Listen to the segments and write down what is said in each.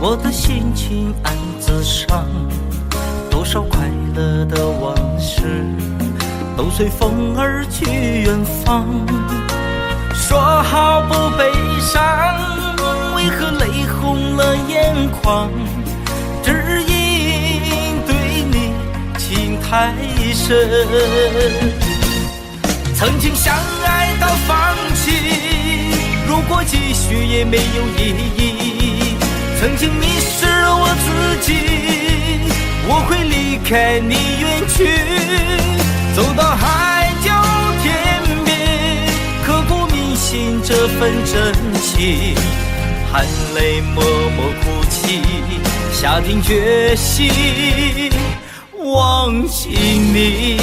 我的心情暗自伤，多少快乐的往事都随风而去远方。说好不悲伤，为何泪红了眼眶？只因对你情太深。曾经相爱到放弃，如果继续也没有意义。曾经迷失了我自己，我会离开你远去，走到海角天边，刻骨铭心这份真情，含泪默默哭泣，下定决心忘记你。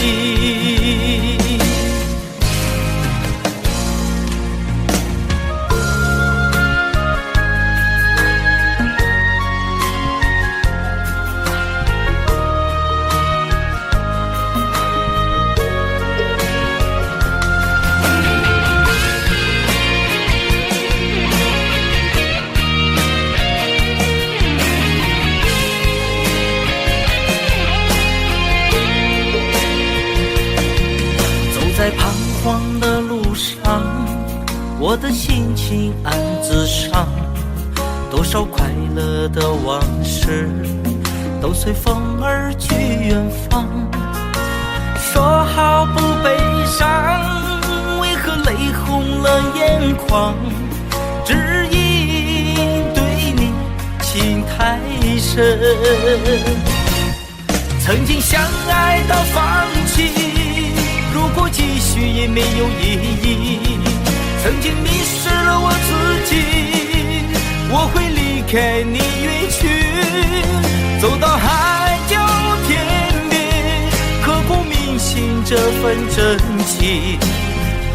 在彷徨的路上，我的心情暗自伤，多少快乐的往事都随风而去远方。说好不悲伤，为何泪红了眼眶？只因对你情太深。曾经相爱到放弃，如果继续也没有意义。曾经迷失了我自己，我会离开你远去，走到海角天边，刻骨铭心这份真情，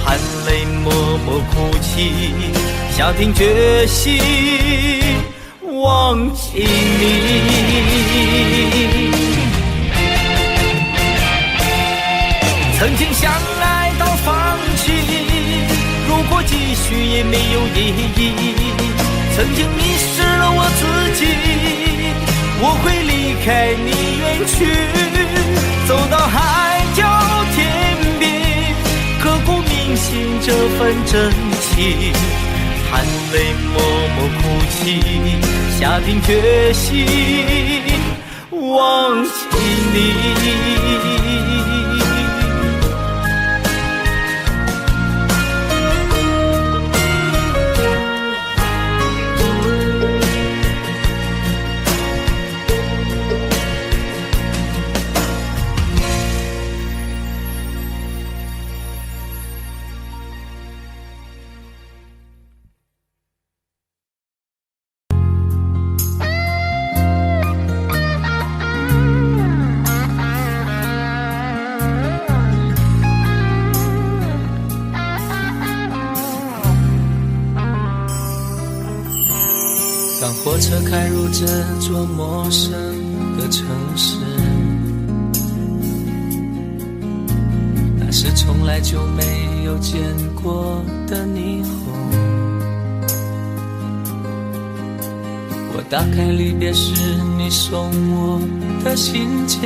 含泪默默哭泣，下定决心忘记你。曾经相爱到放弃，如果继续也没有意义。曾经迷失了我自己，我会离开你远去，走到海角天边，刻骨铭心这份真情，含泪默默哭泣，下定决心忘记你。当火车开入这座陌生的城市，那是从来就没有见过的霓虹。我打开离别时你送我的信件，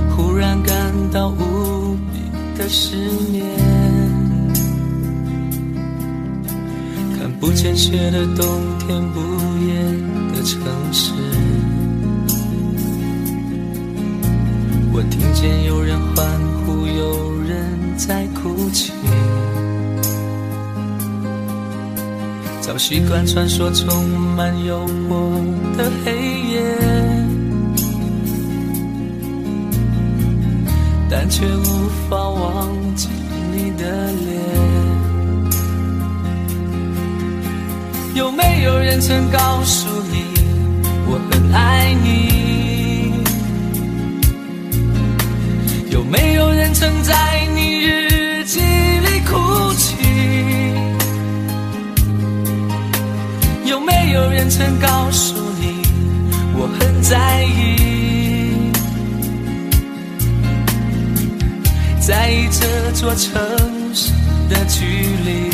忽然感到无比的失眠。不见雪的冬天，不夜的城市，我听见有人欢呼，有人在哭泣。早习惯传说充满诱惑的黑夜，但却无法忘记你的脸。有没有人曾告诉你我很爱你？有没有人曾在你日记里哭泣？有没有人曾告诉你我很在意？在意这座城市的距离。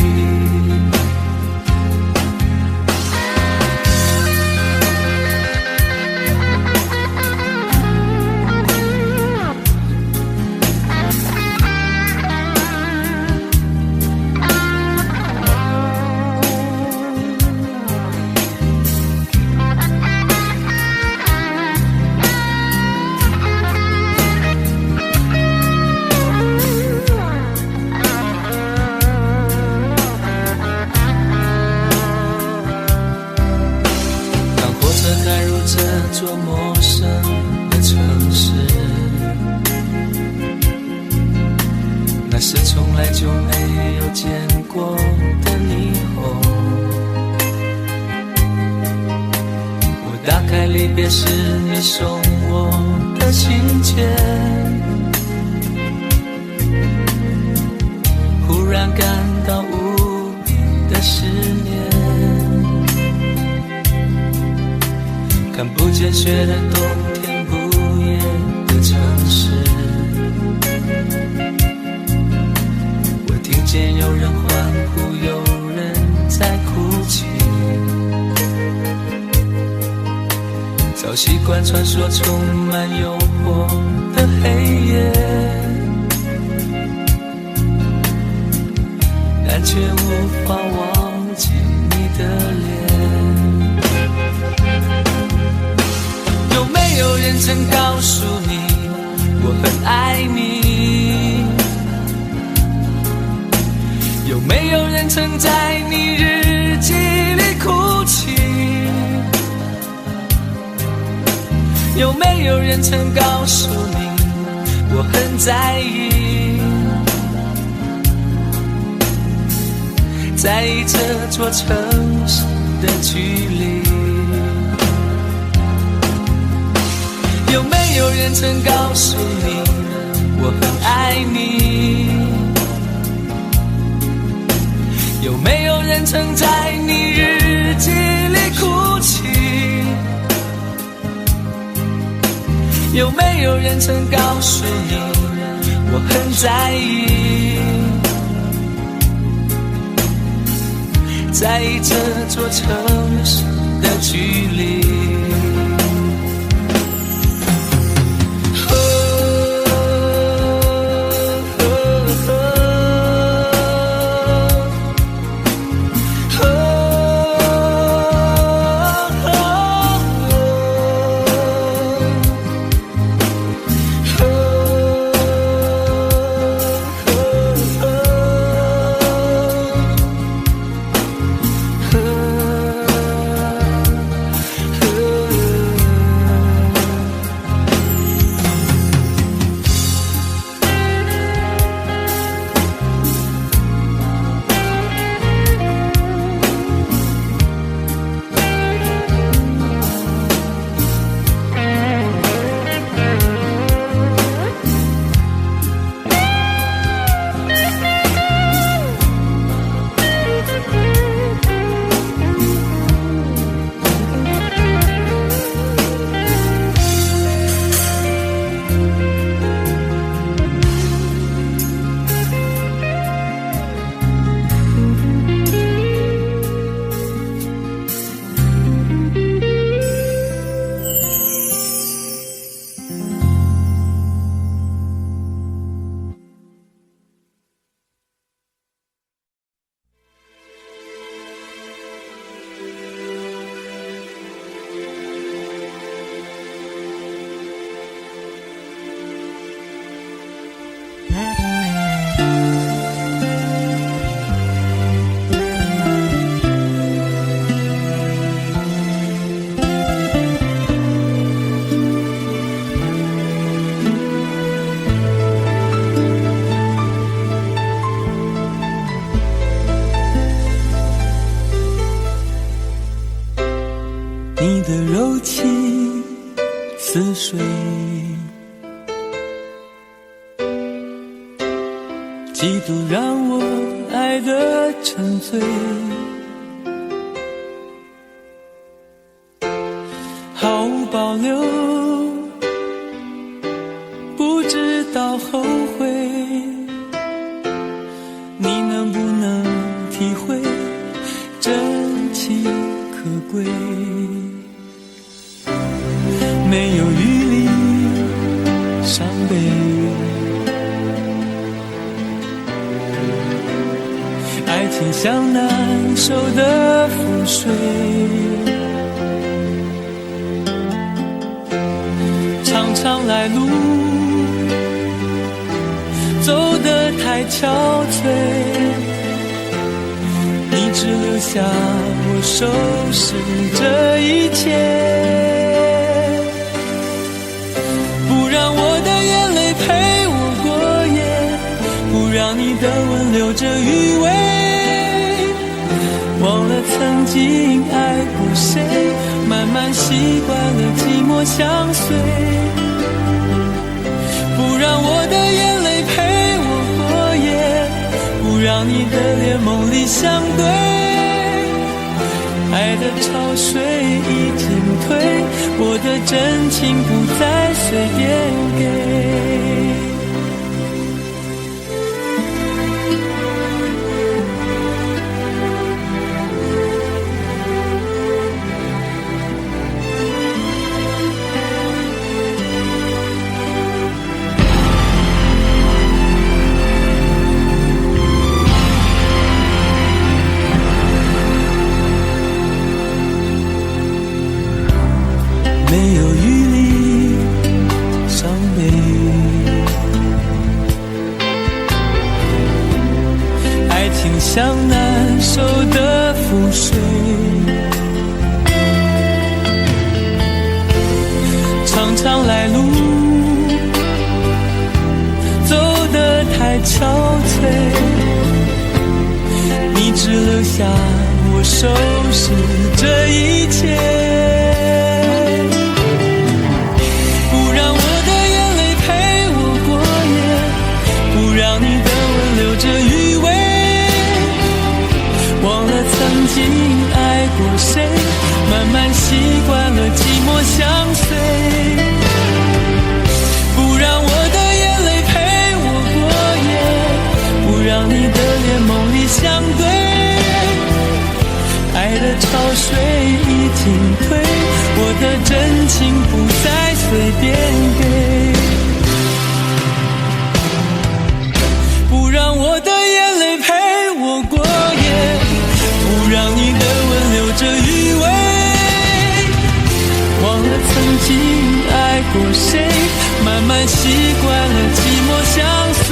久没有见过的霓虹。我打开离别时你送我的信件，忽然感到无比的思念。看不见雪的冬天，不夜的城市，我听见有人欢呼，有人在哭泣。早习惯穿梭充满诱惑的黑夜，但却无法忘记你的脸。有没有人曾告诉你我很爱你？有没有人曾在你日记里哭泣？有没有人曾告诉你我很在意？在意这座城市的距离。有没有人曾告诉你我很爱你？有没有人曾在你日记里哭泣？有没有人曾告诉你我很在意？在意这座城市的距离。你的柔情似水，几度让我爱得沉醉，毫无保留，不知道后悔。你能不能体会真情可贵？没有余力伤悲，爱情像难收的覆水，长长来路走得太憔悴，你只留下我收拾这一切，不让我的眼泪陪我过夜，不让你的吻流着余味，忘了曾经爱过谁，慢慢习惯了寂寞相随，不让我的眼泪陪我过夜，不让你的脸梦里相对，爱的潮水已经退，我的真情不再随便给。没有余力伤悲，爱情像难收的覆水，常常来路走得太憔悴，你只留下我收拾这一切，曾经爱过谁，慢慢习惯了寂寞相随，不让我的眼泪陪我过夜，不让你的脸梦里相对，爱的潮水已经退，我的真情不再随便给，不让我的眼泪陪我过夜，不让你的吻留着余味，忘了曾经爱过谁，慢慢习惯了寂寞相随，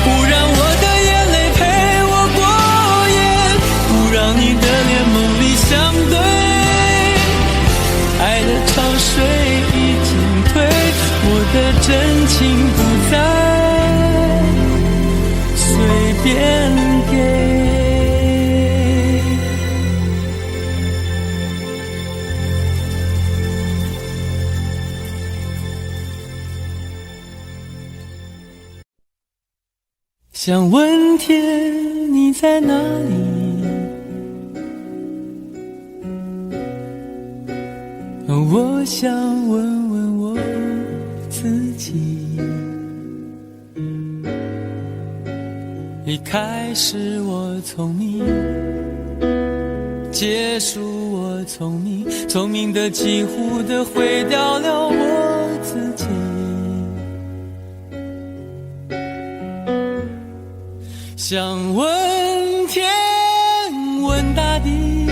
不让我的眼泪陪我过夜，不让你的脸梦里相对，爱的潮水已经退，我的真情不再随便给。想问天你在哪里，我想问问我自己，一开始我聪明，结束我聪明，聪明的几乎的毁掉了我自己，想问天问大地，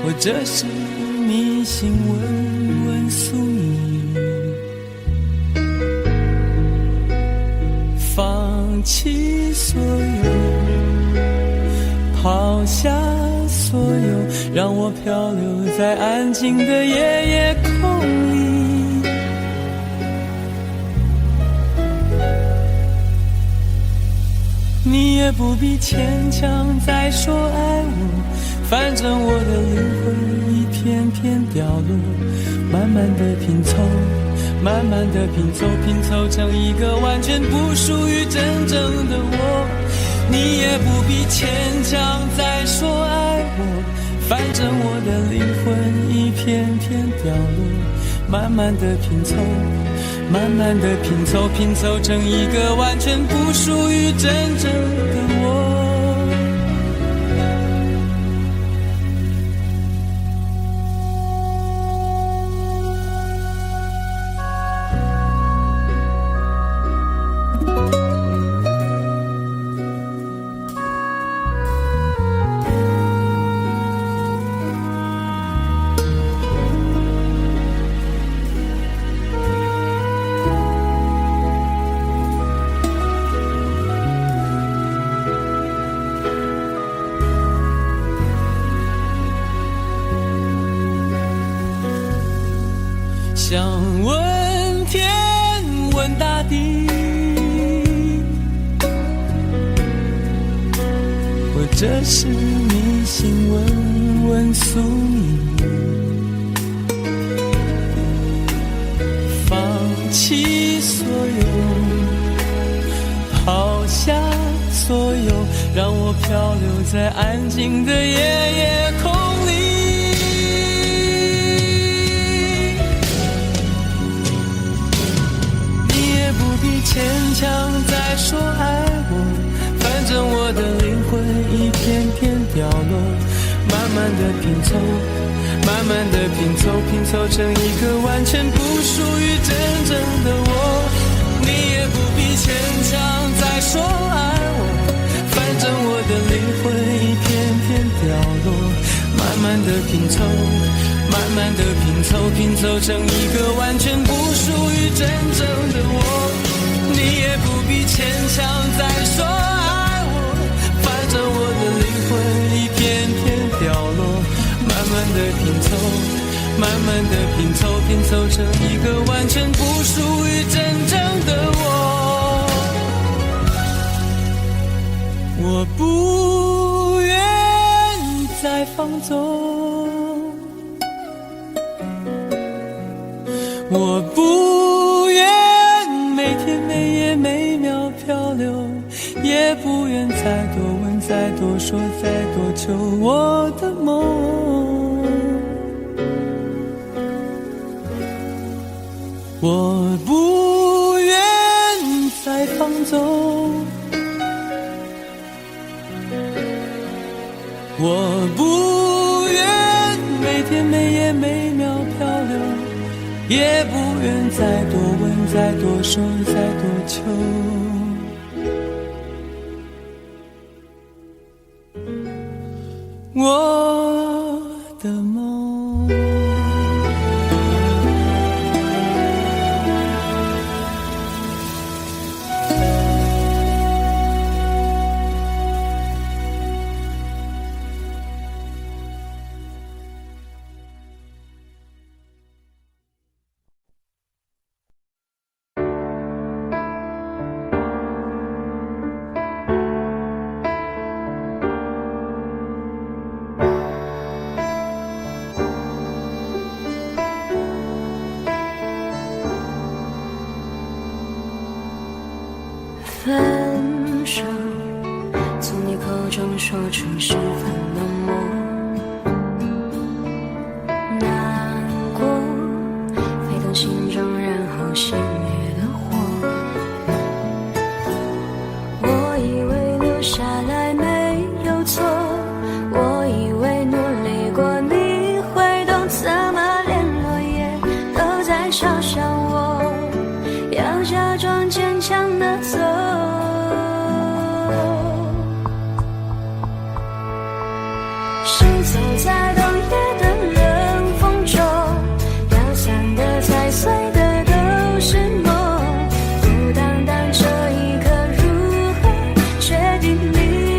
或者是迷信问问宿命，放弃所有，抛下所有，让我漂流在安静的夜夜空里，你也不必牵强再说爱我，反正我的灵魂一片片掉落，慢慢的拼凑，慢慢的拼凑，拼凑成一个完全不属于真正的我，你也不必牵强再说爱我，反正我的灵魂一片片掉落，慢慢的拼凑，慢慢的拼凑，拼凑成一个完全不属于真正的我。想问天这是迷信，问问宿命。放弃所有，抛下所有，让我漂流在安静的夜空里。你也不必牵强再说爱我，反正我的灵魂一片片掉落，慢慢的拼凑，慢慢的拼凑，拼凑成一个完全不属于真正的我。你也不必牵强再说爱我，反正我的灵魂一片片掉落，慢慢的拼凑，慢慢的拼凑，拼凑成一个完全不属于真正的我。你也不必牵强再说爱我，反正我的灵魂一片片掉落，慢慢的拼凑，慢慢的拼凑，拼凑成一个完全不属于真正的我。我不愿再放纵，我不愿每天每夜每秒漂流，也不愿再多问再多说再多求我的梦。我不愿再放纵，我不愿每天每夜每秒漂流，也不愿再多问再多说再多求我的梦。分手，从你口中说出十分冷漠，难过沸腾心中，然后熄灭的火。我以为留下来没有错，我以为努力过你会懂，怎么连落叶都在嘲笑我，要假装坚强的走。谁走在冬夜的冷风中，飘散的踩碎的都是梦，孤单单这一刻如何确定你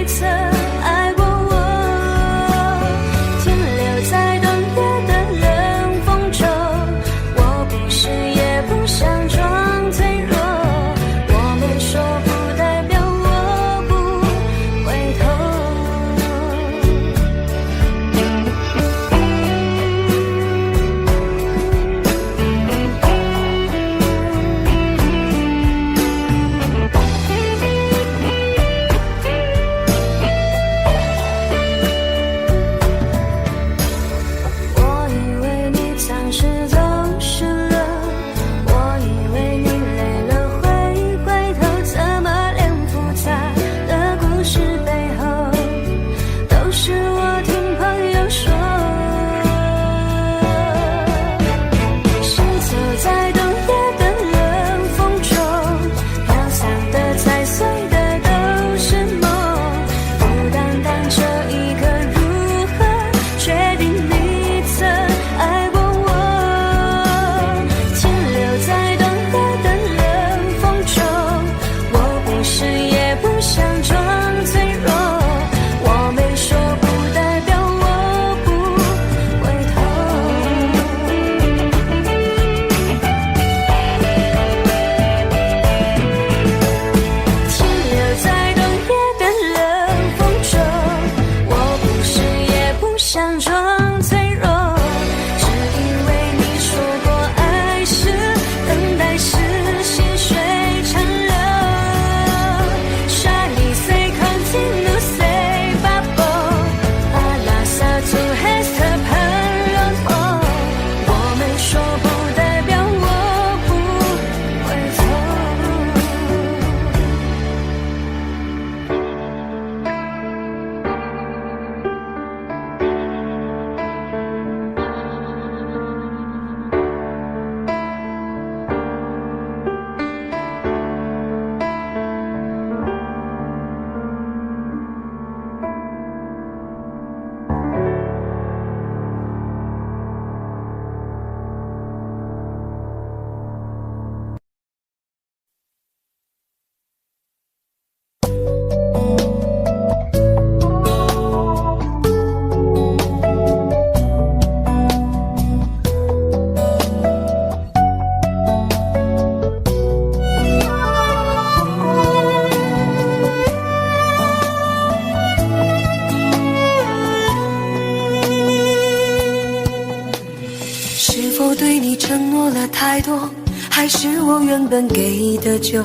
承诺了太多，还是我原本给的就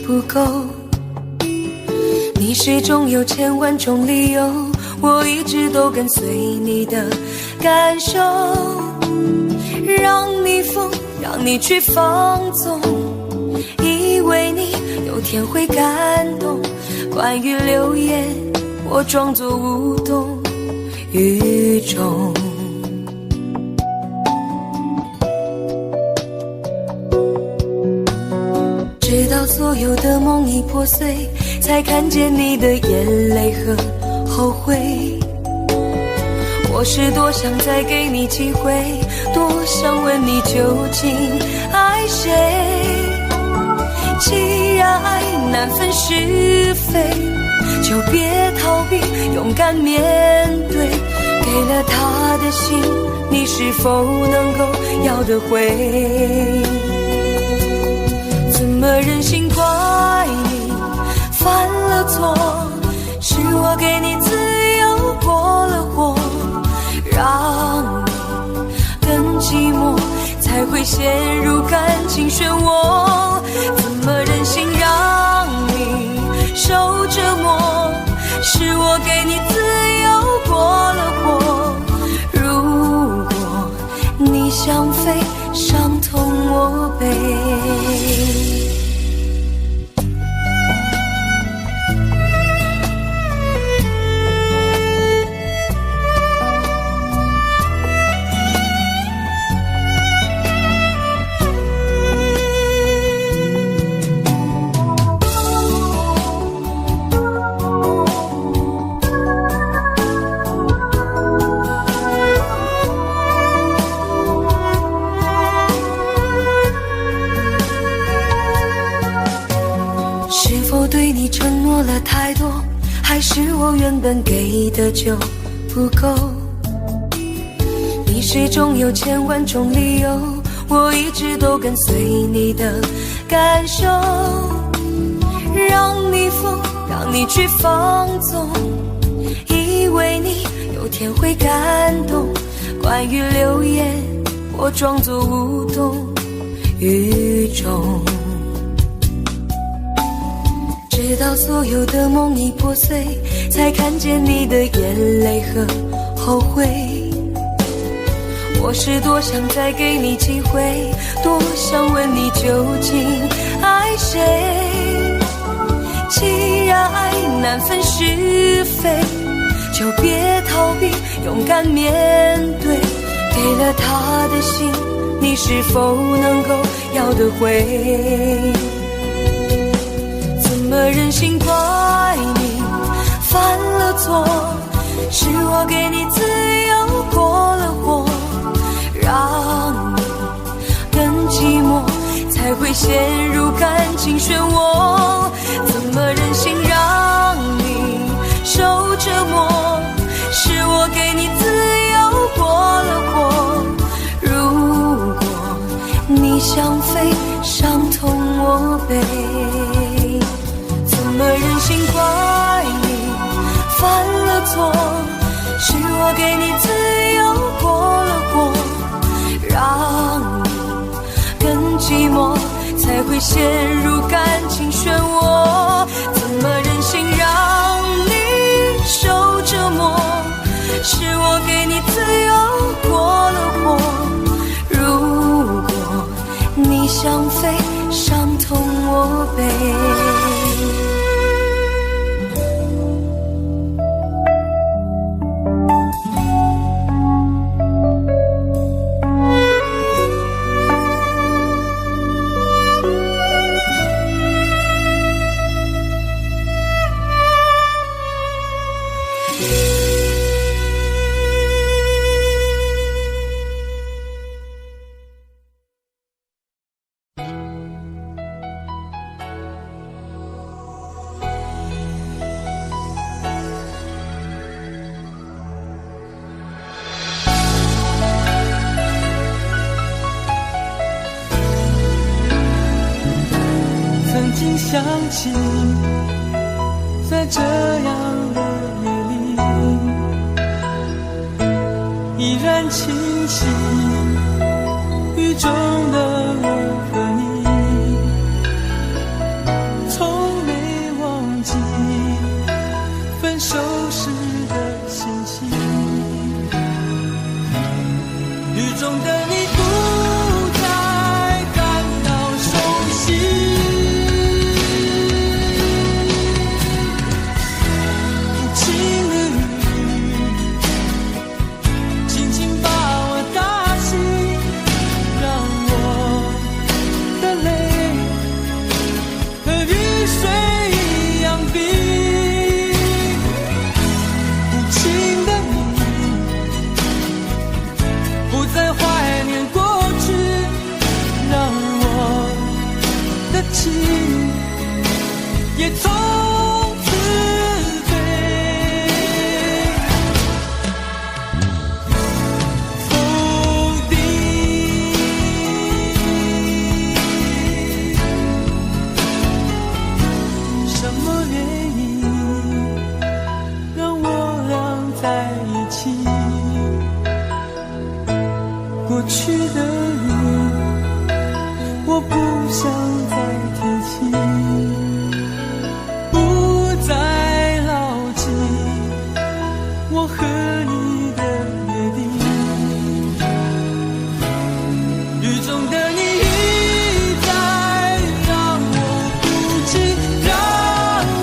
不够？你始终有千万种理由，我一直都跟随你的感受，让你疯，让你去放纵，以为你有天会感动。关于流言，我装作无动于衷。直到所有的梦已破碎，才看见你的眼泪和后悔。我是多想再给你机会，多想问你究竟爱谁。既然爱难分是非，就别逃避，勇敢面对。给了他的心，你是否能够要得回？怎么忍心怪你犯了错？是我给你自由过了火，让你更寂寞，才会陷入感情漩涡。怎么忍心让你受折磨？是我给你自由过了火。如果你想飞，伤痛我背。对你承诺了太多，还是我原本给的就不够？你始终有千万种理由，我一直都跟随你的感受，让你疯，让你去放纵，以为你有天会感动。关于流言，我装作无动于衷。直到所有的梦已破碎，才看见你的眼泪和后悔。我是多想再给你机会，多想问你究竟爱谁。既然爱难分是非，就别逃避，勇敢面对。给了他的心，你是否能够要得回？怎么忍心怪你犯了错？是我给你自由过了火，让你更寂寞，才会陷入感情漩涡。怎么忍心让你受折磨？是我给你自由过了火。如果你想飞，伤痛我背。怎么忍心怪你犯了错？是我给你自由过了火，让你更寂寞，才会陷入感情漩涡。怎么忍心让你受折磨？是我给你自由过了火。如果你想飞，伤痛我背。想起在这样的夜里，依然清晰，与中的我和你，从没忘记分手时的心情。雨中的你不再感到熟悉，无情的雨轻轻把我打醒，让我的泪和雨水一样冰。无情的你不再怀念过去，让我的情也从此飞。否定什么原因让我俩在一起？过去的雨，我不想再提起，不再牢记我和你的约定。雨中的你一再让我哭泣，让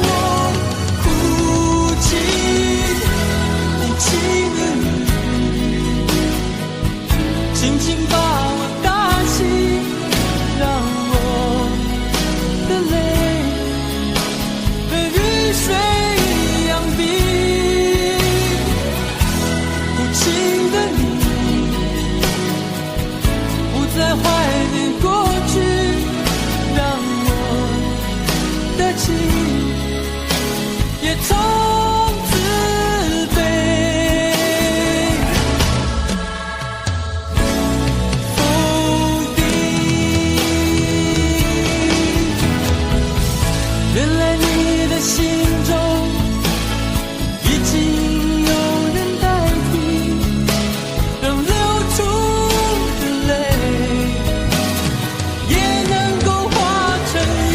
我哭泣，无情的你轻轻把我打醒，让我的泪和雨水一样冰。无情的你不再怀念过去，让我的情也从此飞。否定，原来你的心中已经有人代替，让流出的泪也能够化成雨。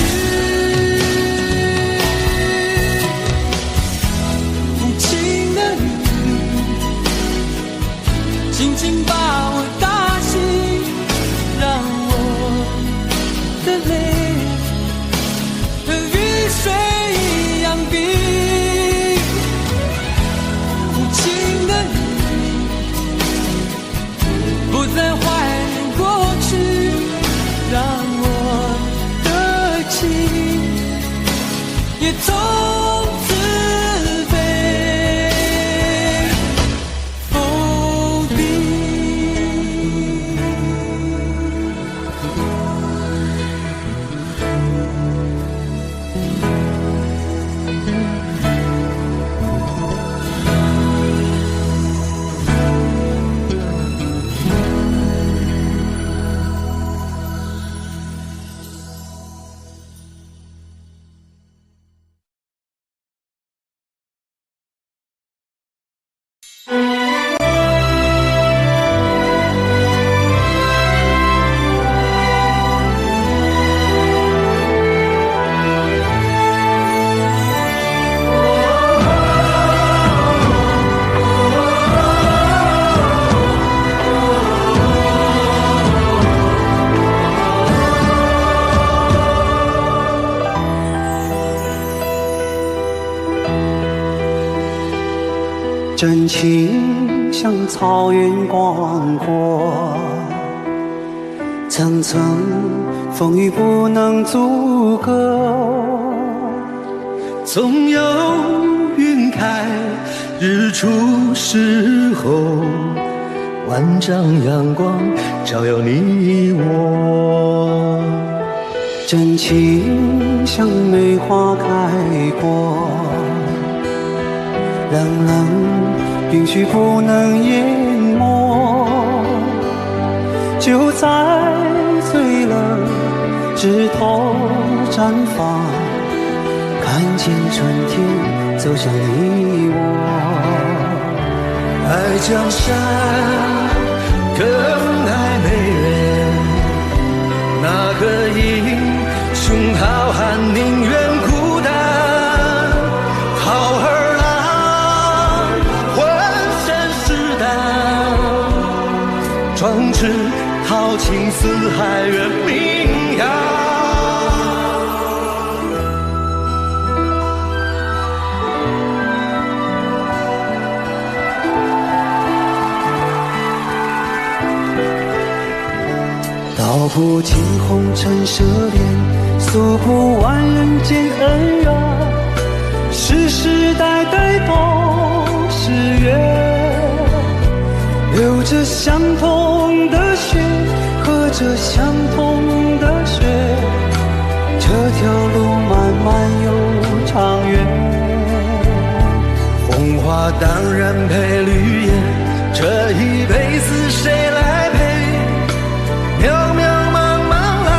无情的雨轻轻把我打醒，让我的泪和雨水一样冰。无情的你不再怀念过去，让我的情也从此飞。否定。真情像草原广阔，层层风雨不能阻隔。总有云开日出时候，万丈阳光照耀你我。真情像梅花开过，冷冷允许不能淹没，就在最冷枝头绽放，看见春天走向你我。爱江山更爱美人，个英雄好汉宁愿孤单，好儿郎浑身是胆，壮志豪情四海远名扬。道不尽红尘奢恋，诉不完人间恩怨，世世代代都是缘，流着相同的血，喝着相同的水，这条路漫漫又长远。红花当然配绿叶，这一辈子谁来陪？渺渺茫茫来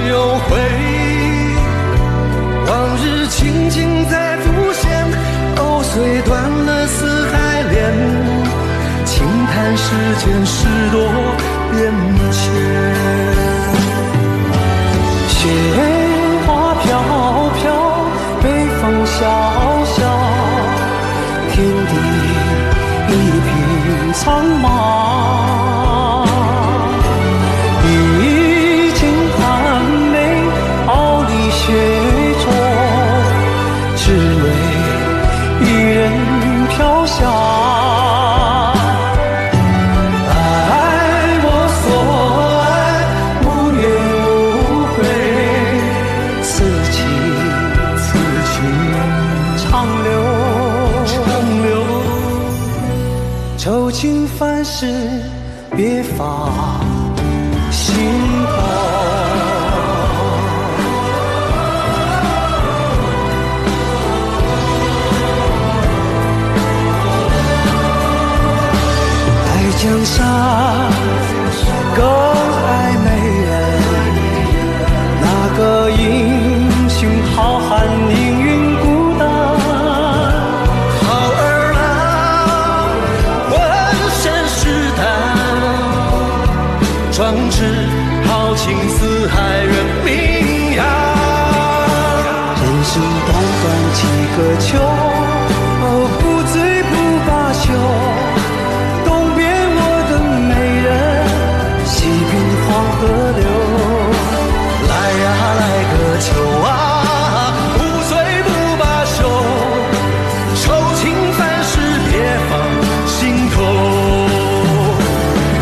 又回，往日情景再浮现，藕虽断了丝还连，轻叹世间事多变迁。雪花飘飘，北风萧萧，天地一片苍茫。雪中，只为一人飘香。爱我所爱，无怨无悔，此情此情长留。愁情烦事别放心头。江山更爱美人，那个英雄好汉宁愿孤单，好儿郎浑身是胆，壮志豪情四海远名扬。人生短短几个秋，不醉不罢休，黄河流，来呀来个秋啊，不醉不罢休，愁情烦事别放心头。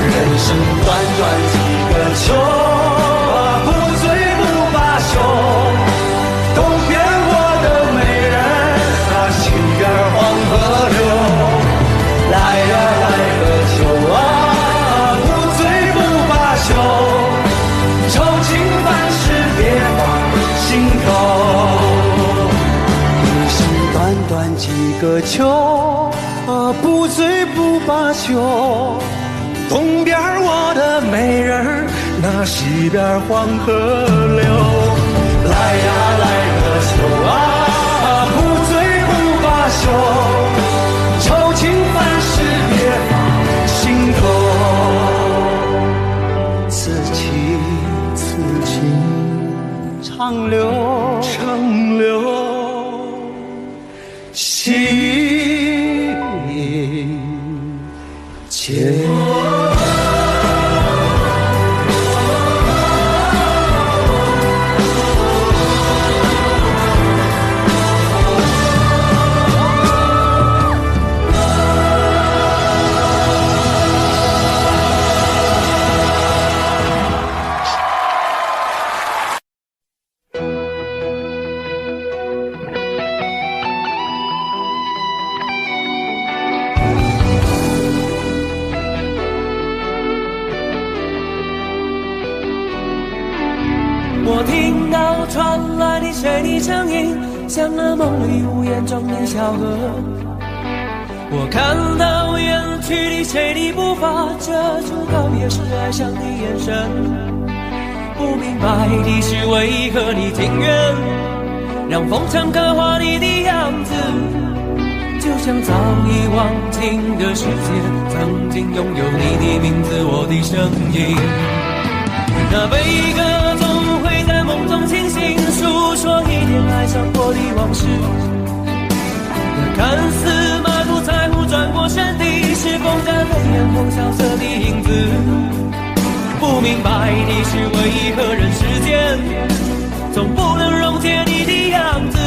人生短短几个秋啊，不醉不罢休，东边我的美人啊，西边黄河流，来呀来个秋啊，愁情烦事别放心头。人生短短几个秋，不醉不罢休，东边我的美人，那西边黄河流。来呀来个秋啊，不醉不罢休，愁情烦事别放心头。此情此情长留，心间。我听到传来你谁的声音，像那梦里无言中的小河。我看到远去的谁的步伐，遮住告别时哀伤的眼神。不明白的是为何你情愿让风尘刻画你的样子，就像早已忘情的世界曾经拥有你的名字，我的声音。那悲歌中清醒，诉说一点爱上过的往事。那看似满不在乎转过身的，是风干泪眼红萧瑟的影子。不明白的是为何人世间总不能溶解你的样子。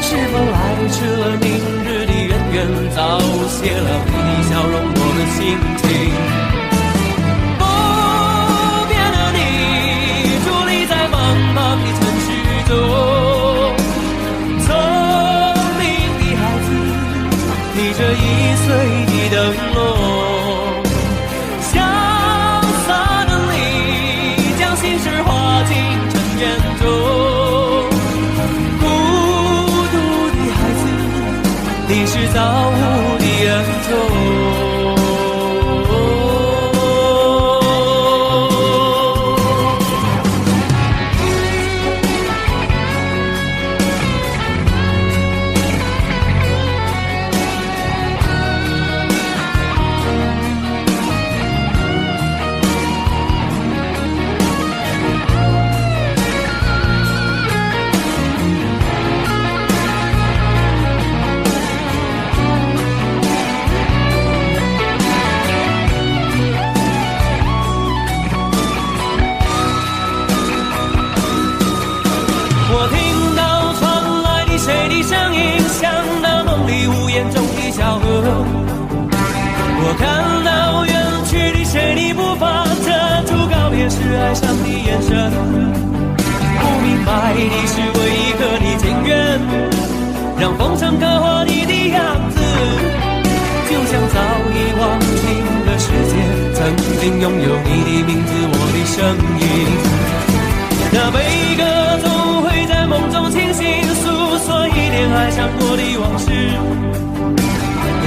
是否来迟了明日的渊源，早谢了你的笑容我的心情。不变的你伫立在茫茫的城市中，聪明的孩子提着易碎的灯笼，潇洒的你将心事化进尘缘中。你是造物的恩宠。我看到远去的谁的步伐，遮住告别时哀伤的眼神。不明白的是为何你情愿让风尘刻画你的样子，就像早已忘情的世界曾经拥有你的名字，我的声音。那悲歌总会在梦中清醒，诉说一点爱上过的往事。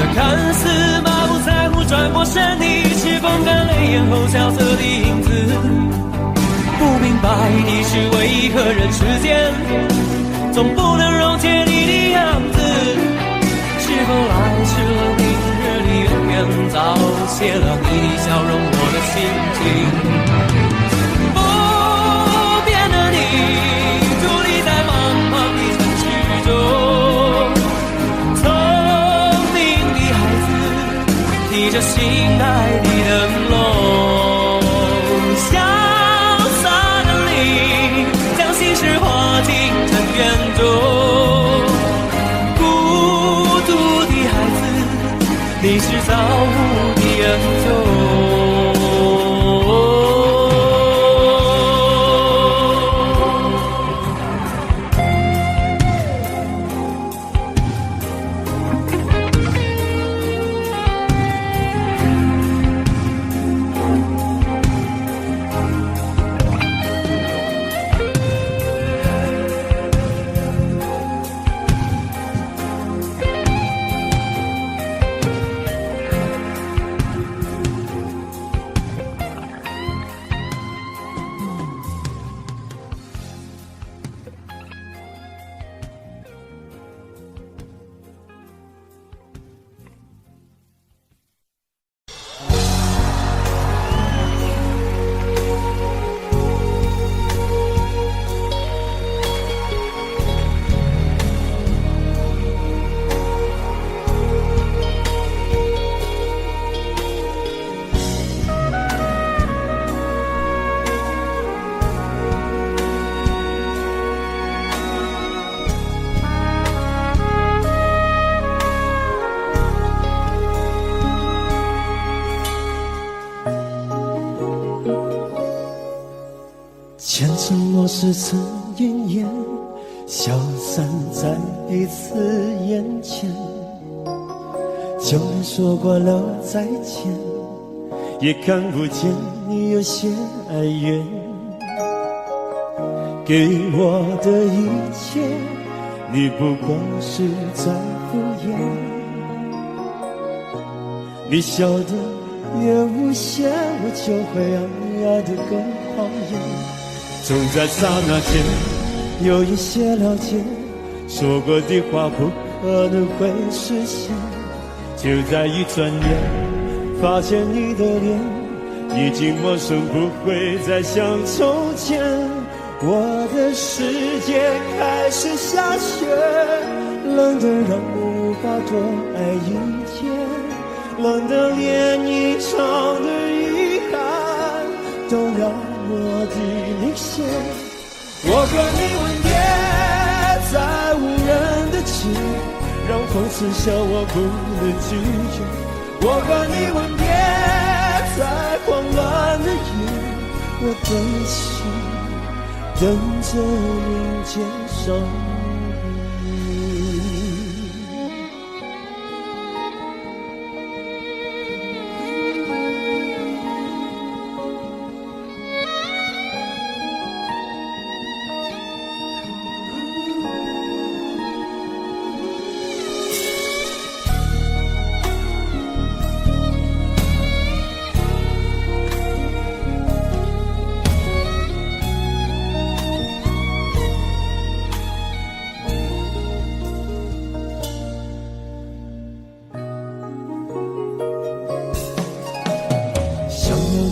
那看似马不在乎转过身的，是风干泪眼后萧瑟的影子。不明白的是为何人世间总不能溶解你的样子。是否来迟了明日的渊源，早谢了你的笑容我的心情。不变的你伫立在茫茫的城市中，提着心爱的灯笼，潇洒的你将心事化进尘缘中。孤独的孩子，你是造物的恩宠。沉默是曾奄奄，消散在彼此眼前。就连说过了再见，也看不见你有些哀怨。给我的一切，你不过是在敷衍。你笑得越无邪，我就会爱得更狂野。总在刹那间有一些了解，说过的话不可能会实现。就在一转眼，发现你的脸已经陌生，不会再像从前。我的世界开始下雪，冷得让我无法多爱一天，冷得连一场的遗憾都要落地明显。我和你吻别在无人的街，让风痴笑我不能拒绝。我和你吻别在慌乱的夜，我的心等着迎接伤悲。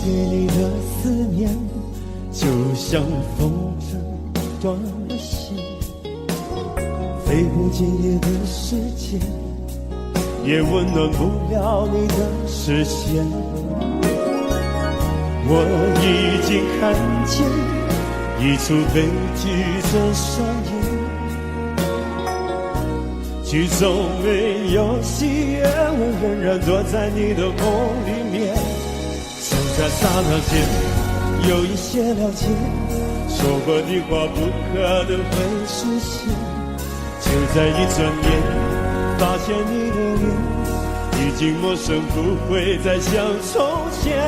给你的思念，就像风筝断了线，飞不进你的世界，也温暖不了你的视线。我已经看见一出悲剧正上演，剧中没有喜悦，我仍然躲在你的梦里面。在刹那间有一些了解，说过的话不可能会实现，就在一转眼发现你的脸已经陌生，不会再像从前。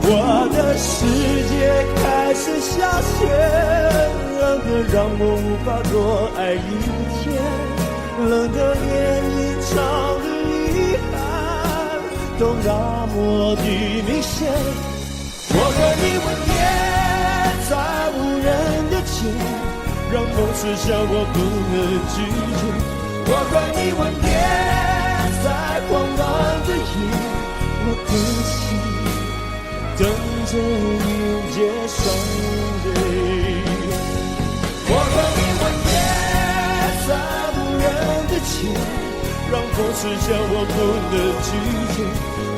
我的世界开始下雪，冷得让我无法多爱一天，冷得连一场的遗憾都那么的明显。我和你吻别在无人的街，让风痴笑我不能拒绝。我和你吻别在慌乱的夜，我的心等着迎接伤悲。我和你吻别在无人的街，让风痴笑我不能拒绝。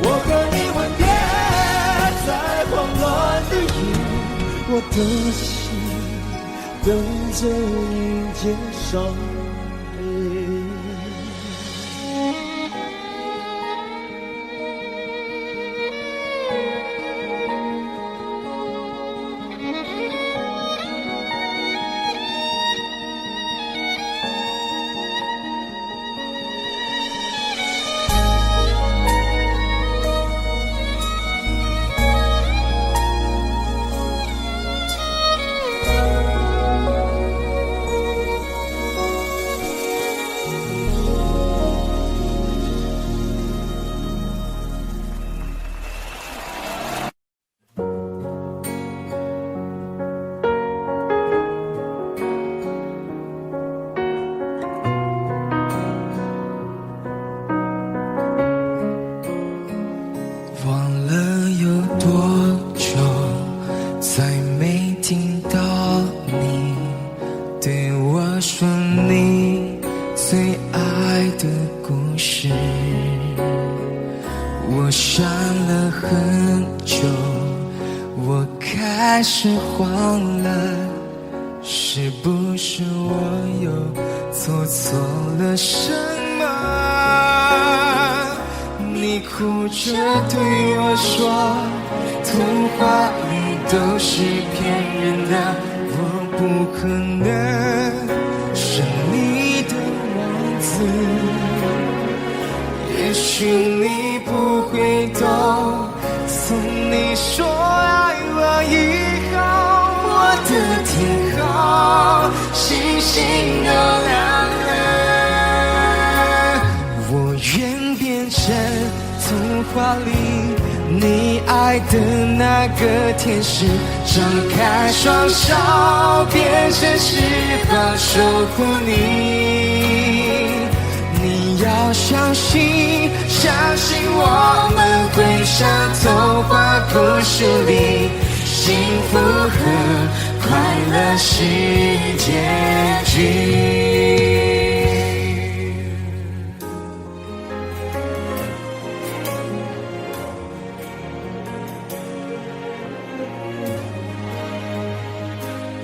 我和你吻别在慌乱的夜，我的心等着迎接伤悲。我想了很久，我开始慌了，是不是我又做错了什么？你哭着对我说，童话里都是骗人的，我不可能是你的王子。也许你不会懂，从你说爱我以后，我的天空星星都亮了。我愿变成童话里你爱的那个天使，张开双手变成翅膀守护你。你要相信，相信我们会像童话故事里，幸福和快乐是结局。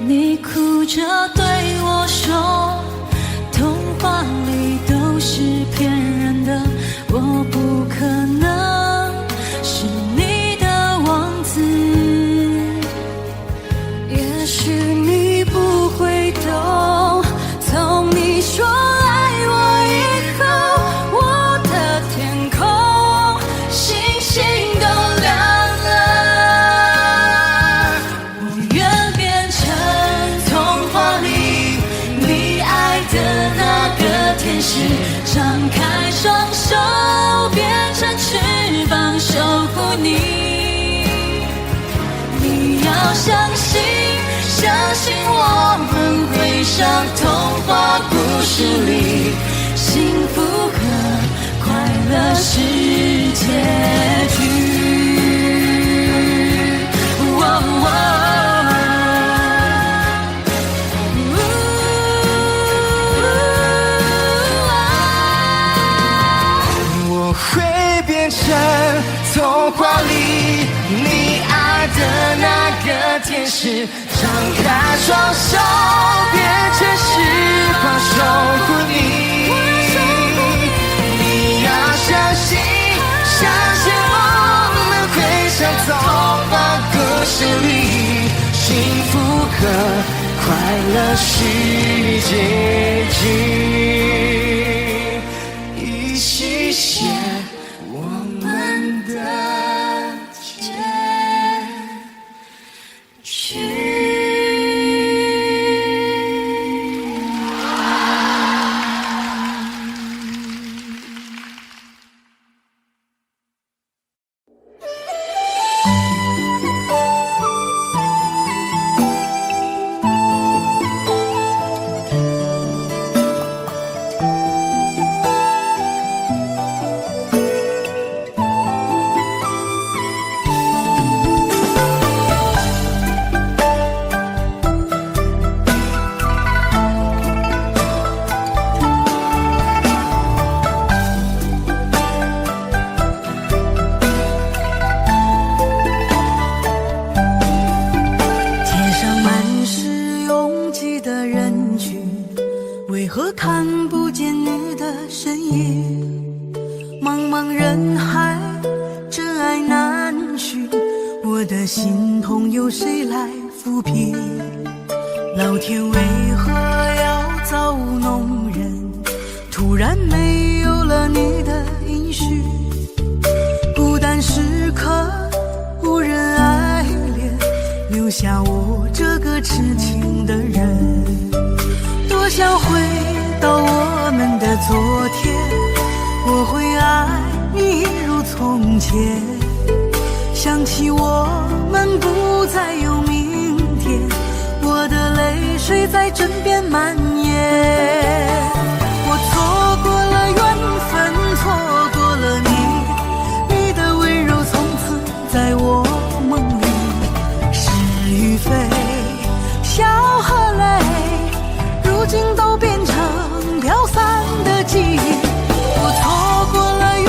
你哭着对我说，童话里都是骗人的，我不可能是你的王子。也许你不会懂，从你说爱我以后，我的天空星星都亮了。我愿变成童话里你爱的那个天使，张开双手变成翅膀守护你。你要相信，相信我们会像童话故事里，幸福和快乐是结局。我会变成童话里你爱的那个天使，张开双手变成翅膀守护你。你要相信，相信我们会像童话故事里，幸福和快乐是结局，一起写我们的结局。为何看不见你的身影？茫茫人海，真爱难寻，我的心痛有谁来抚平？老天为何要造物弄人？突然没有了你的音讯，孤单时刻无人爱怜，留下我这个痴情的人。多想回到我们的昨天，我会爱你如从前。想起我们不再有明天，我的泪水在枕边蔓延。我错过了缘分，错过了你，你的温柔从此在我梦里。是与非，笑和泪，如今都变成飘散的记忆。我错过了缘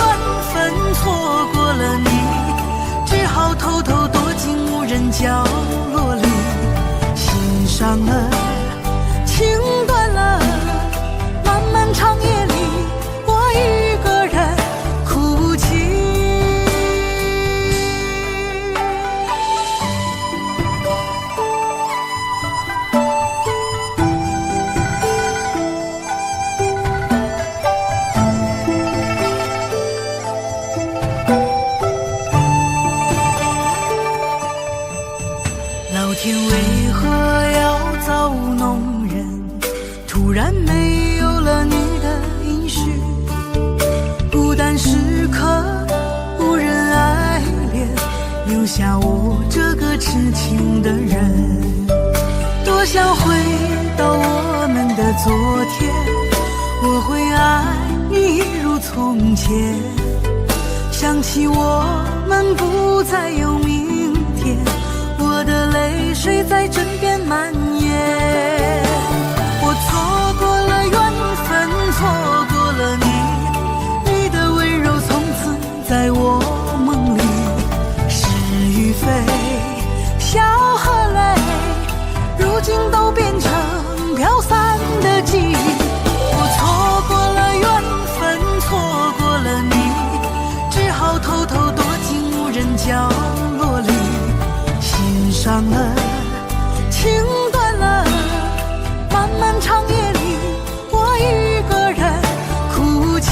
分，错过了你，只好偷偷躲进无人角落里。心伤了，情断了，漫漫长夜里，我一个人哭泣。老天为何要造物弄人？突然没有了你的音讯，孤单时刻无人爱怜，留下我这个痴情的人。多想回到我们的昨天，我会爱你如从前。想起我们不再有明天，我的泪水水在枕边蔓延。我错过了缘分，错过了你，你的温柔从此在我梦里。是与非，笑和泪，如今都变成飘散的记忆。我错过了缘分，错过了你，只好偷偷躲进无人角落里。心伤了，情断了，漫漫长夜里，我一个人哭泣。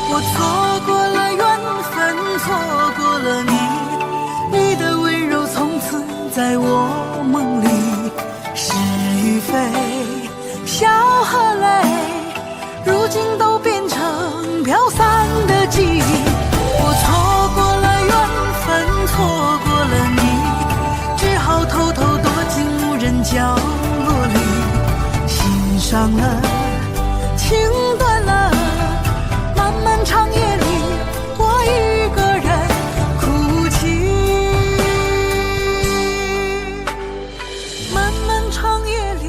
我错过了缘分，错过了你，你的温柔从此在我梦里。是与非，笑和泪，如今都变成飘散的记忆。我错过了缘分，错过了你，只好偷偷躲进无人角落里。心伤了，情断了，漫漫长夜里，我一个人哭泣。漫漫长夜里，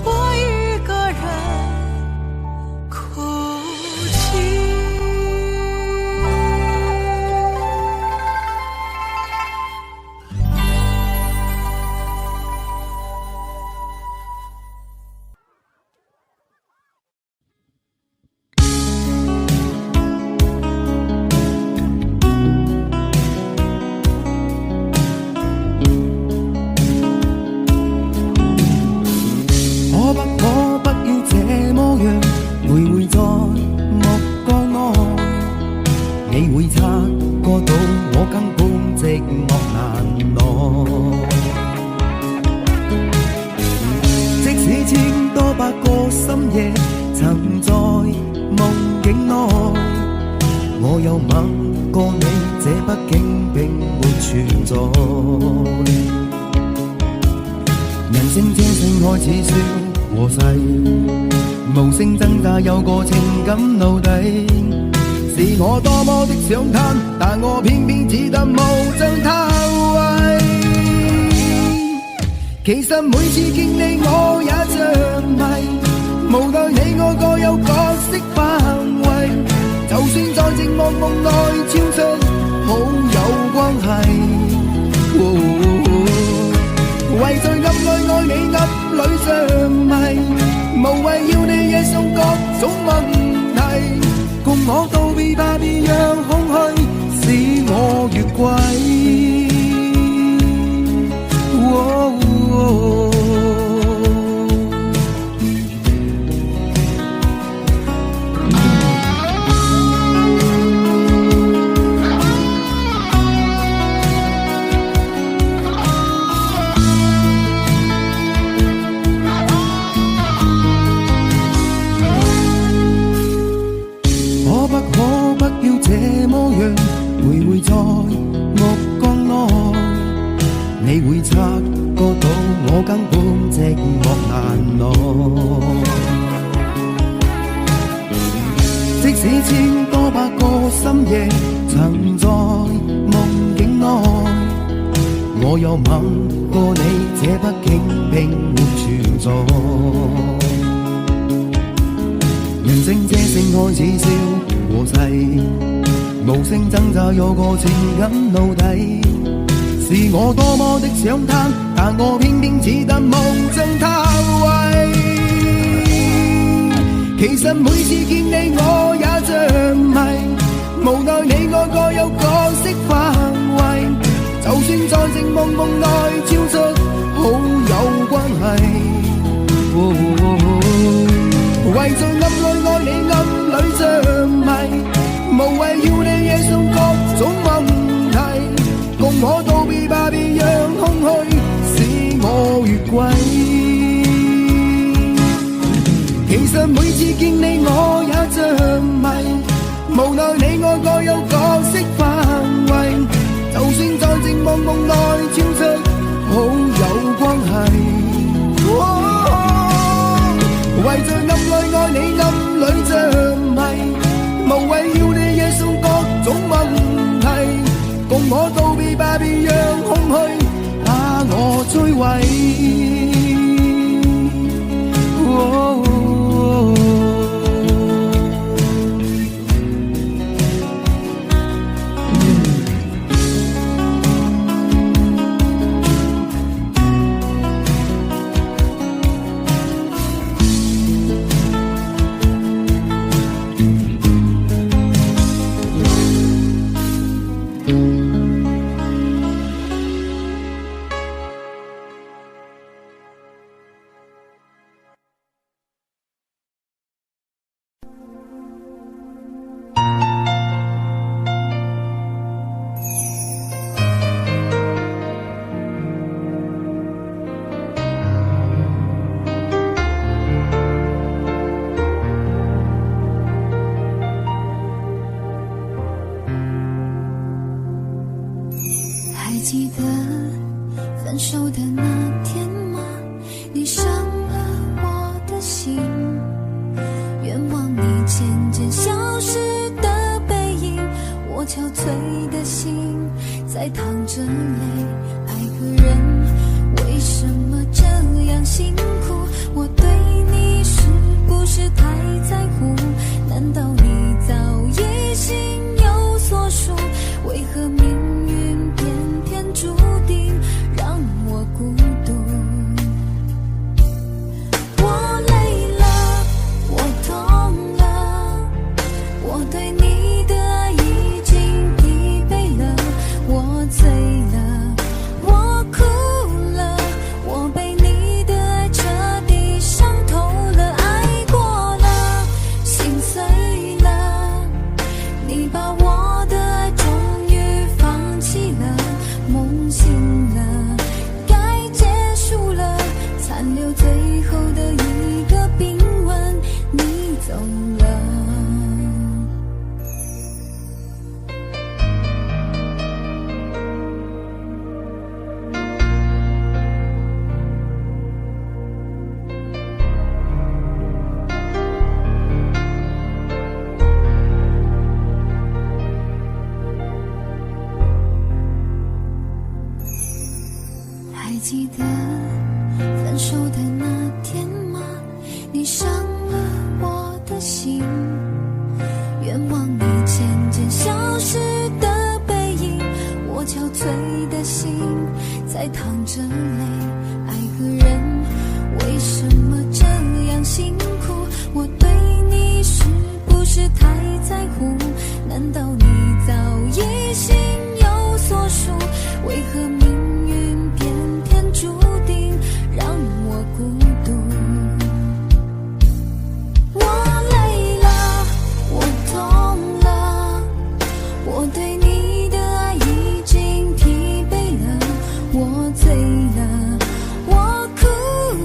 我一个人哭泣。可不可不要這麼樣，徘徊在目光內，你會察覺到我根本寂寞難耐。即使千多百個深夜曾在夢境內，我有吻過你，這畢竟並沒存在。人聲這聲開始說和諧，無聲掙扎有個情感奴隸，是我多麼的想貪，但我偏偏只得無盡偷慰。其實每次見你我也着迷，無奈你我各有角色範圍，就算在寂寞夢內超出好友關係。為在暗裏愛你暗裏着迷，無謂要你惹送各種問題，共我道別吧，別讓空虛使我越軌。這麼樣徘徊在目光內，你會察覺到我根本寂寞難耐。即使千多百個深夜曾在夢境內，我有吻過你，這畢竟並沒存在。人聲這聲開始笑和諧，無聲掙扎有個情感奴隸，是我多麼的想貪，但我偏偏只得無盡偷慰。其實每次見你我也着迷，無奈你我各有角色範圍，就算在寂寞夢內超出好友關係。為在暗裏愛你暗裏着迷，無謂要你惹送各種問題，共我道別吧，別讓空虛使我越軌。其實每次見你我也着迷，無奈你我各有角色範圍，就算在寂寞夢內超出好友關係。為在暗裏愛你暗裏着迷，無謂要你惹送各種問題，共我道別吧，最懷疑。还记得分手的那天吗？你伤了我的心，愿望你渐渐消失的背影，我憔悴的心在淌着泪。爱个人为什么这样辛苦？我对你是不是太在乎？难道你早已心有所属？为何命运偏偏注定让我孤独？我累了，我痛了，我对你的爱已经疲惫了，我醉了，我哭了，我被你的爱彻底伤透了，爱过了，心碎了，你把我的爱终于放弃了，梦醒了，该结束了，残留最后的一个冰吻，你走了。还记得分手的那天吗？你伤了我的心，愿望你渐渐消失的背影，我憔悴的心在淌着泪。爱个人为什么这样辛苦？我对你是不是太在乎？难道你早已心有所属？为何命运偏偏注定让我孤独？我累了，我痛了，我对你的爱已经疲惫了，我醉了，我哭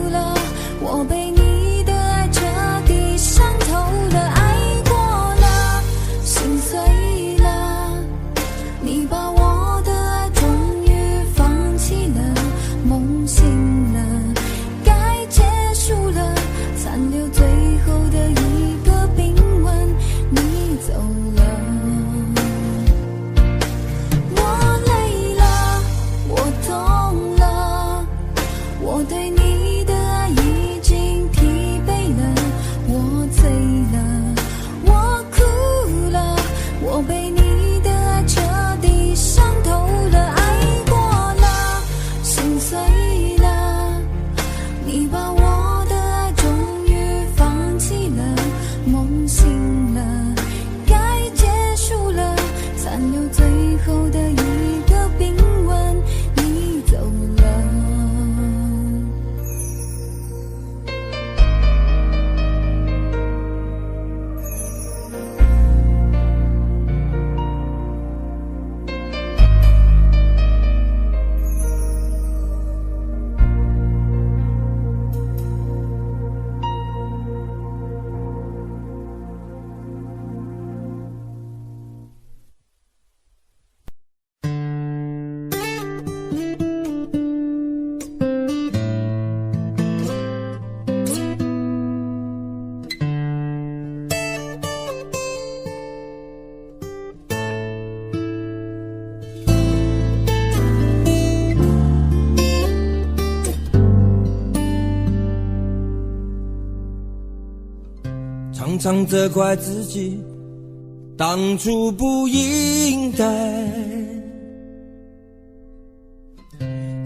了，我被你的爱彻底伤透了，爱过了，心碎了，你把我的爱终于放弃了，梦醒了，该结束了，残留最后的一个冰吻，你走了。我累了，我痛了，我对你的爱已经疲惫了，我醉了，我哭了，我被你的爱彻底伤透了，爱过了，心碎了，你把我的爱终于放弃了，常常责怪自己当初不应该，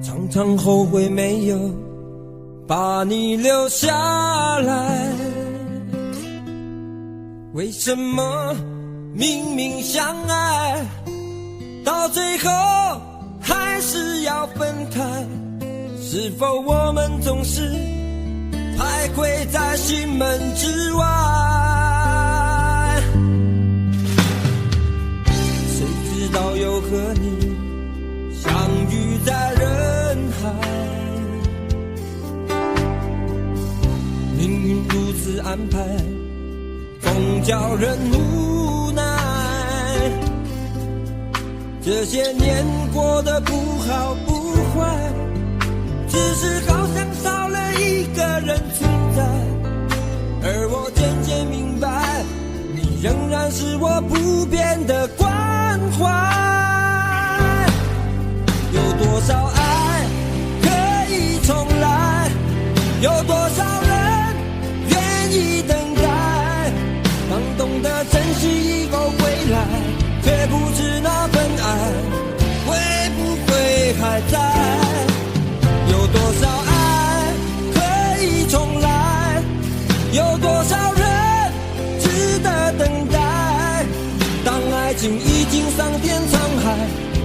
常常后悔没有把你留下来。为什么明明相爱，到最后还是要分开？是否我们总是徘徊在心门之外？谁知道又和你相遇在人海，命运如此安排，总叫人无奈。这些年过得不好不坏，只是好像少了一个人存在。而我渐渐明白，你仍然是我不变的关怀。有多少爱可以重来，有多少人愿意等待。当懂得珍惜以后回来，却不知那份爱会不会还在。有多少爱可以重来，有多少人值得等待。当爱情已经桑田沧海，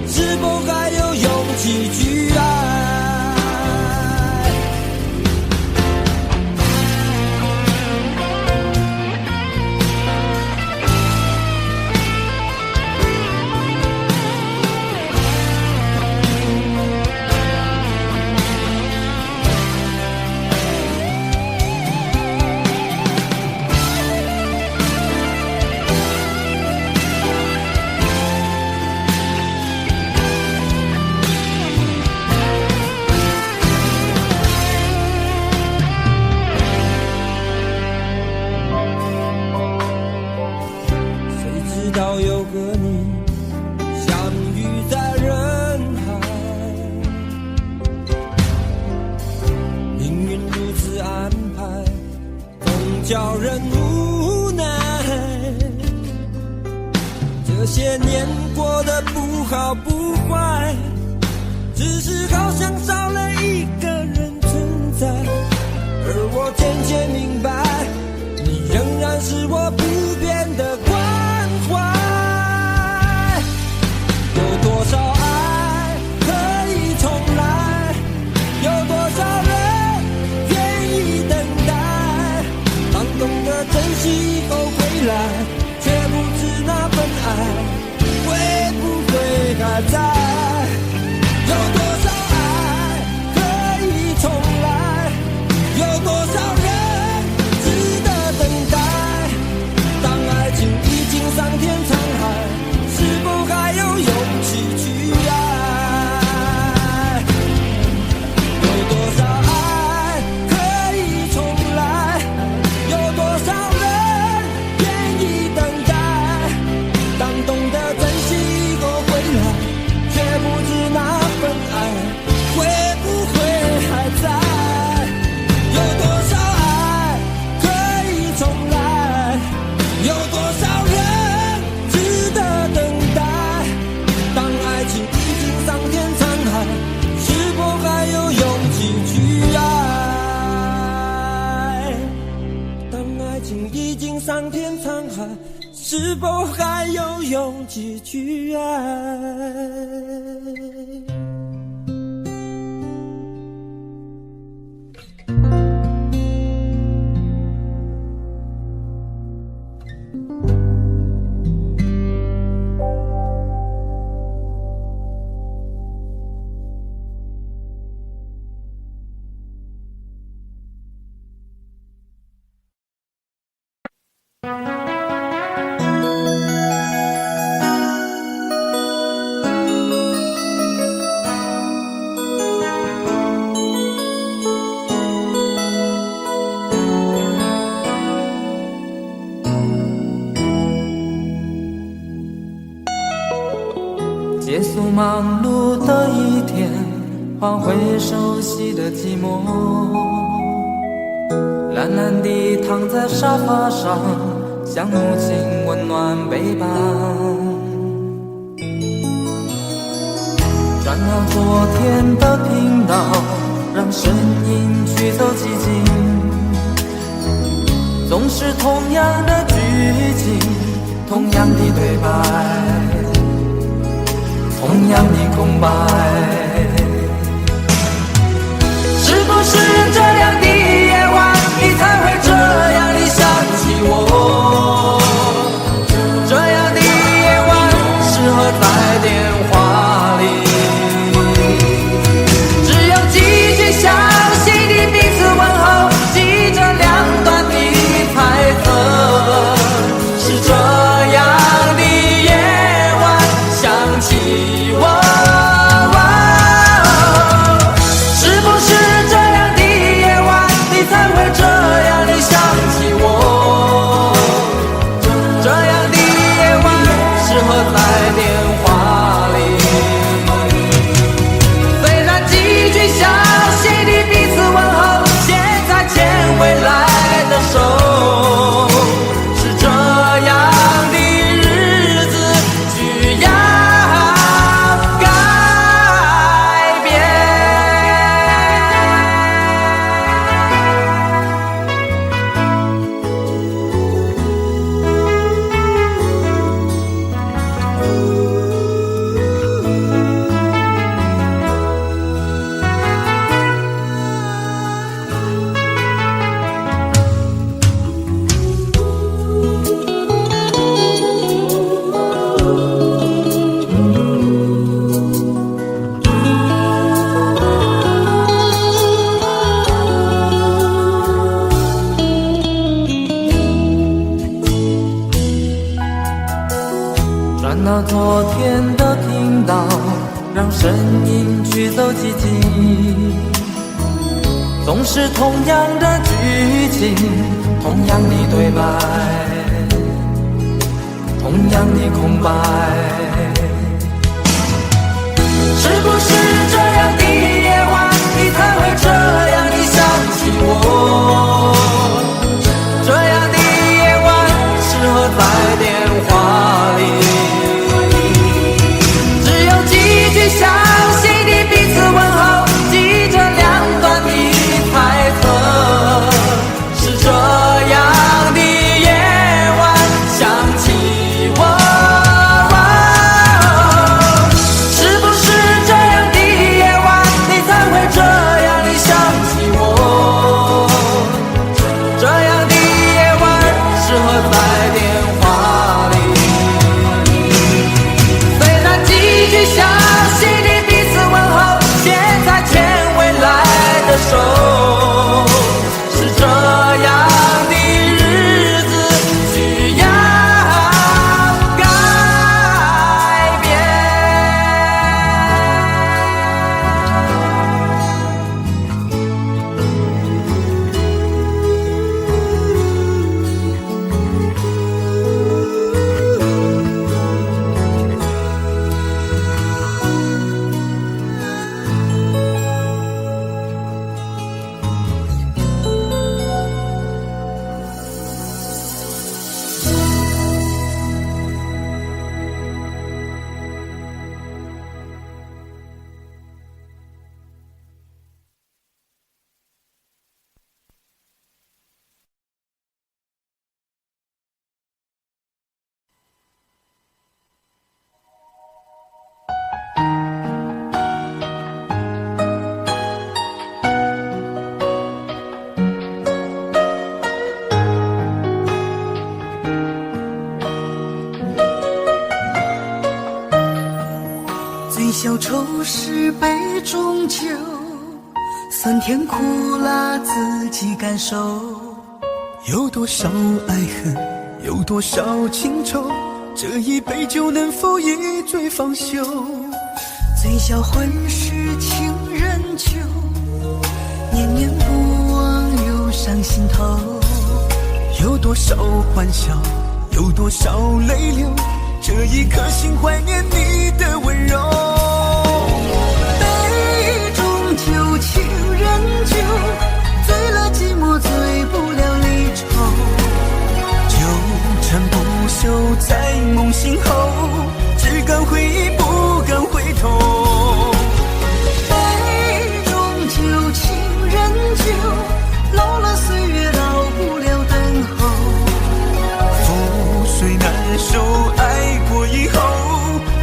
是否还有勇气去爱？又和你相遇在人海，命运如此安排，总叫人无奈。这些年过得不好不坏，只是好像少了一个人存在。而我渐渐明白，你仍然是我不变的关怀。有多少爱可以重来，有多少人愿意等待。当懂得珍惜以后回来，却不知那份爱会不会还在。有多少爱可以重来，有多少人值得等待。当爱情已经桑田沧海，是否还有勇气去爱？有多少爱可以重来，有多少人愿意等待。当懂得珍惜以后回来，却不知那份爱会不会还在。有多少爱可以重来，有多少人值得等待。当爱情已经桑田沧海，是否还有勇气去爱？当爱情已经桑田沧海，是否还有勇气去爱？结束忙碌的一天，换回熟悉的寂寞。懒懒地躺在沙发上，像母亲温暖背膀。转到昨天的频道，让声音驱走寂静。总是同样的剧情，同样的对白，同样的空白。是不是这样的夜晚，你才会这样地想起我？这样的夜晚适合在电话里，只有几句详细的彼此问候，记着两端的猜测。是这样的夜晚想起我。转到昨天的频道，让声音驱走寂静。总是同样的剧情，同样的对白，同样的空白。是不是这样的夜晚，你才会这样地想起我？这样的夜晚适合在电话里，详细的彼此问候，记着两端的猜测。是这样的夜晚想起我，是不是这样的夜晚，你才会这样的想起我？这样的夜晚适合在电话里，虽然几句想手，是这样的日子需要改变。小丑是杯中酒，酸甜苦辣自己感受。有多少爱恨，有多少情愁，这一杯酒能否一醉方休？醉消魂是情人酒，念念不忘又上心头。有多少欢笑，有多少泪流，这一颗心怀念你的温柔。杯中酒，情人酒，醉了寂寞，醉不了朽在梦醒后，只敢回忆不敢回头。杯中酒，情人酒，老了岁月，老不了等候。覆水难收，爱过以后，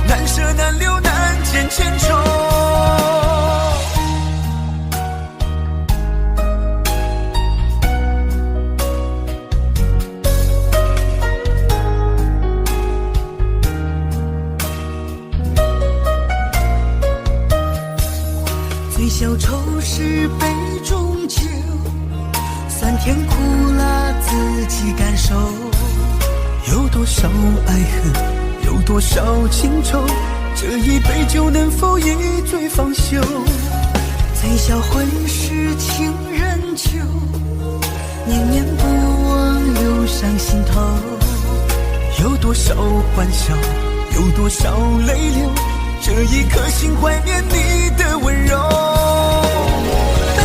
难舍难留难解千愁。最消愁是杯中酒，酸甜苦辣自己感受。有多少爱恨，有多少情愁，这一杯酒能否一醉方休？最销魂是情人酒，念念不忘留上心头。有多少欢笑，有多少泪流，这一颗心怀念你的温柔。杯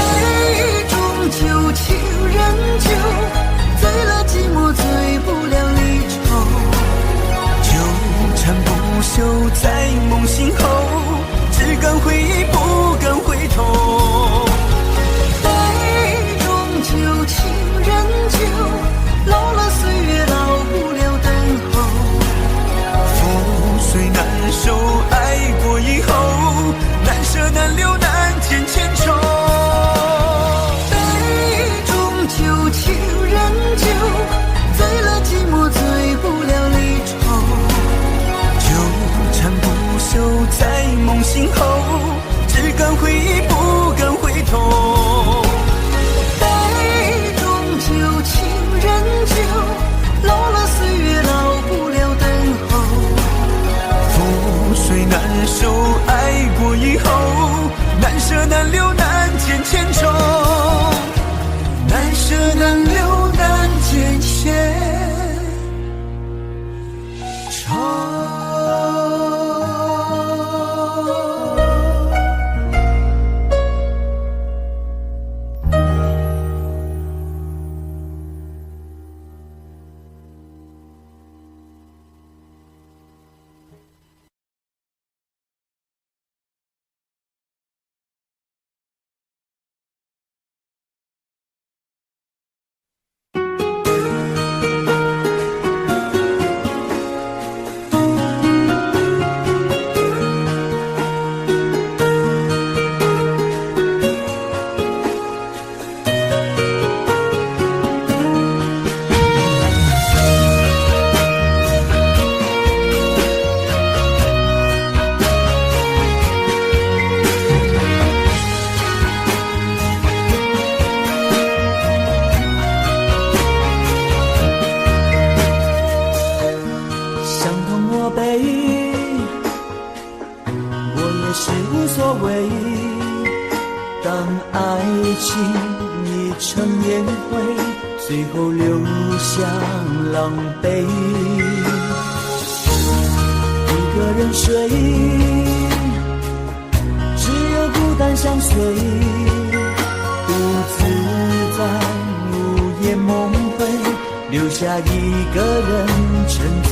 中酒，情人酒，醉了寂寞，醉不了离愁。纠缠不休在梦醒后，只敢回忆不敢回头。杯中酒，情人酒，老了岁月，老不了等候。覆水难收，爱过以后，难舍难留难解千愁。杯中酒，情人酒，醉了寂寞，醉不了离愁。纠缠不休在梦醒后，只敢回忆不敢回头。杯中酒，情人酒，老了岁月，老不了等候。覆水难收，爱过以后，难舍难留难解千愁。难舍难留难解千愁。最后留下狼狈，一个人睡，只有孤单相随，独自在午夜梦回，留下一个人沉醉。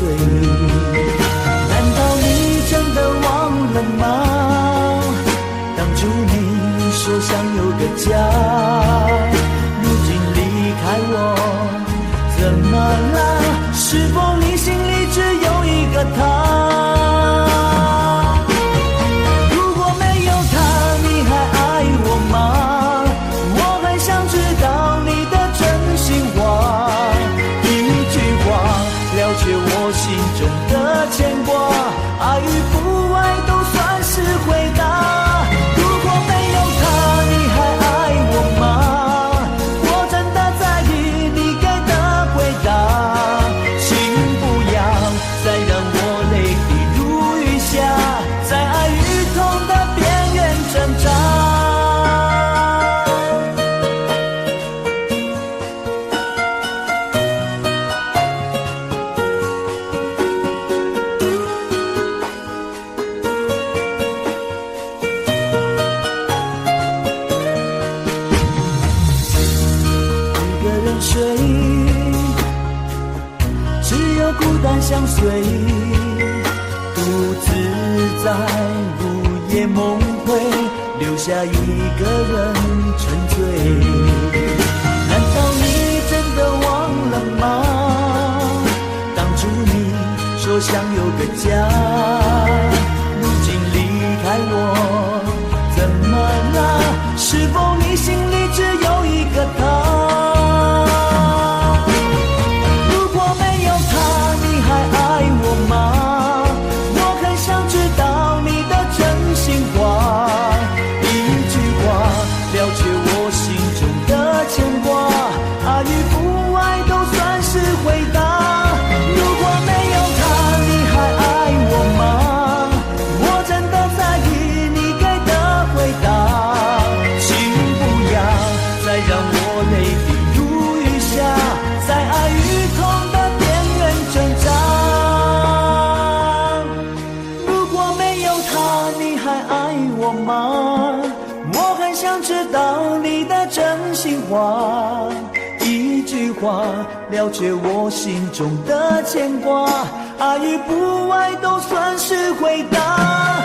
难道你真的忘了吗？当初你说想有个家，如今离开我，怎么了？是否你心里只有一个他？如果没有他，你还爱我吗？我很想知道你的真心话，一句话了却我心中的牵挂，爱与不爱都算是回答。如果没有他，你还爱我吗？我真的在意你给的回答，请不要再让我泪滴如雨下，在爱与痛的边缘挣扎。我孤单相随，独自在午夜梦回，留下一个人沉醉。难道你真的忘了吗？当初你说想有个家，如今离开我，怎么了？是否你心里只有一个他？如果没有他，你还爱我吗？我很想知道你的真心话，一句话了却我心中的牵挂，爱与不爱都算是回答。如果没有他，你还爱我吗？我真的在意你给的回答，请不要再让我泪滴如雨下，在爱与痛的边缘挣扎。如果没有他，你还爱我吗？我很想知道你的真心话，一句话了却我心中的牵挂，爱与不爱都算是回答。